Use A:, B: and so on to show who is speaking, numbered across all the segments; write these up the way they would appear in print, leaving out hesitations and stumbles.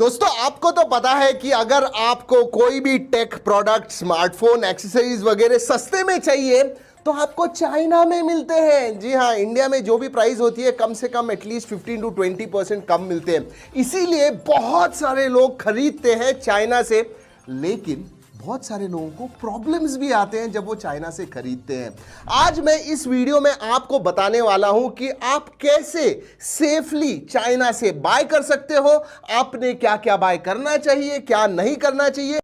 A: दोस्तों आपको तो पता है कि अगर आपको कोई भी टेक प्रोडक्ट, स्मार्टफोन, एक्सेसरीज वगैरह सस्ते में चाहिए तो आपको चाइना में मिलते हैं। जी हाँ, इंडिया में जो भी प्राइस होती है कम से कम एटलीस्ट 15 to 20% कम मिलते हैं। इसीलिए बहुत सारे लोग खरीदते हैं चाइना से, लेकिन बहुत सारे लोगों को प्रॉब्लम्स भी आते हैं जब वो चाइना से खरीदते हैं। आज मैं इस वीडियो में आपको बताने वाला हूं कि आप कैसे सेफली चाइना से बाय कर सकते हो, आपने क्या क्या बाय करना चाहिए, क्या नहीं करना चाहिए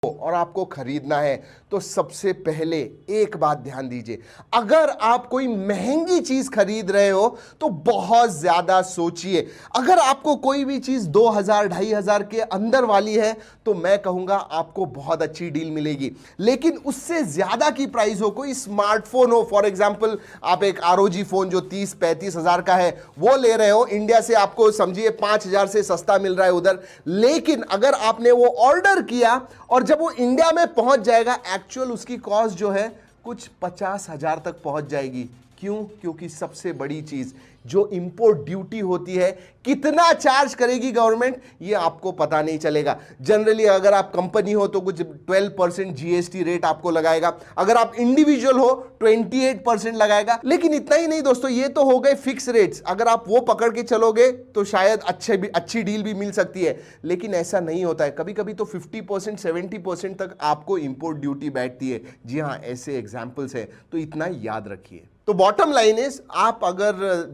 A: और आपको खरीदना है। तो सबसे पहले एक बात ध्यान दीजिए, अगर आप कोई महंगी चीज खरीद रहे हो तो बहुत ज्यादा सोचिए। अगर आपको कोई भी चीज 2000-2500 के अंदर वाली है तो मैं कहूंगा आपको बहुत अच्छी डील मिलेगी। लेकिन उससे ज्यादा की प्राइस हो, कोई स्मार्टफोन हो, फॉर एग्जांपल आप एक ROG फोन जो 30-35 हजार का है वो ले रहे हो, इंडिया से आपको समझिए 5000 से सस्ता मिल रहा है उधर। लेकिन अगर आपने वो ऑर्डर किया और जब वो इंडिया में पहुंच जाएगा, एक्चुअल उसकी कॉस्ट जो है कुछ 50,000 तक पहुंच जाएगी। क्यों? क्योंकि सबसे बड़ी चीज जो इंपोर्ट ड्यूटी होती है, कितना चार्ज करेगी गवर्नमेंट ये आपको पता नहीं चलेगा। जनरली अगर आप कंपनी हो तो कुछ 12% GST रेट आपको लगाएगा, अगर आप इंडिविजुअल हो 28% लगाएगा। लेकिन इतना ही नहीं दोस्तों, ये तो हो गए फिक्स रेट्स, अगर आप वो पकड़ के चलोगे तो शायद अच्छी डील भी मिल सकती है। लेकिन ऐसा नहीं होता है, कभी कभी तो 50% 70% तक आपको इंपोर्ट ड्यूटी बैठती है। जी हाँ, ऐसे एग्जाम्पल्स है, तो इतना याद रखिए। तो बॉटम लाइन इज, आप अगर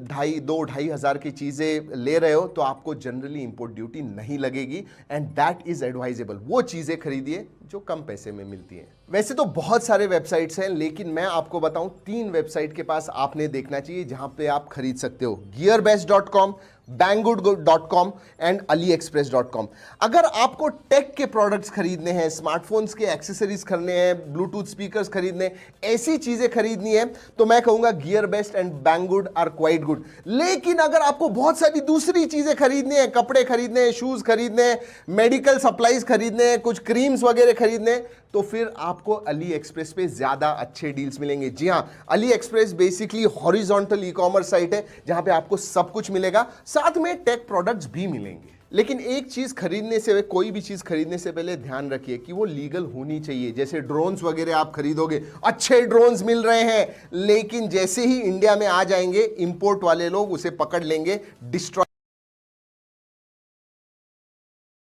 A: 2-2.5 की चीजें ले रहे हो तो आपको जनरली इंपोर्ट ड्यूटी नहीं लगेगी, एंड दैट इज एडवाइजेबल। वो चीजें खरीदिए जो कम पैसे में मिलती हैं। वैसे तो बहुत सारे वेबसाइट्स हैं, लेकिन मैं आपको बताऊं 3 वेबसाइट के पास आपने देखना चाहिए जहां पे आप खरीद सकते हो: gearbest.com, banggood.com एंड aliexpress.com। अगर आपको टेक के प्रोडक्ट्स खरीदने हैं, स्मार्टफोन्स के एक्सेसरीज खरीदने हैं, ब्लूटूथ स्पीकर्स खरीदने, ऐसी चीजें खरीदनी है तो मैं कहूंगा Gearbest and Banggood are quite good. लेकिन अगर आपको बहुत सारी दूसरी चीजें खरीदनी है, कपड़े खरीदने हैं, शूज खरीदने हैं, मेडिकल सप्लाईज खरीदने हैं, कुछ क्रीम्स वगैरह खरीदने, तो फिर आपको अली एक्सप्रेस पे ज्यादा अच्छे डील्स मिलेंगे। जी हां, AliExpress basically horizontal e-commerce site है जहां पे आपको सब कुछ मिलेगा, साथ में टेक प्रोडक्ट्स भी मिलेंगे। लेकिन एक चीज खरीदने से, कोई भी चीज खरीदने से पहले ध्यान रखिए कि वो लीगल होनी चाहिए। जैसे ड्रोन्स वगैरह आप खरीदोगे, अच्छे ड्रोन्स मिल रहे हैं, लेकिन जैसे ही इंडिया में आ जाएंगे इंपोर्ट वाले लोग उसे पकड़ लेंगे, डिस्ट्रॉय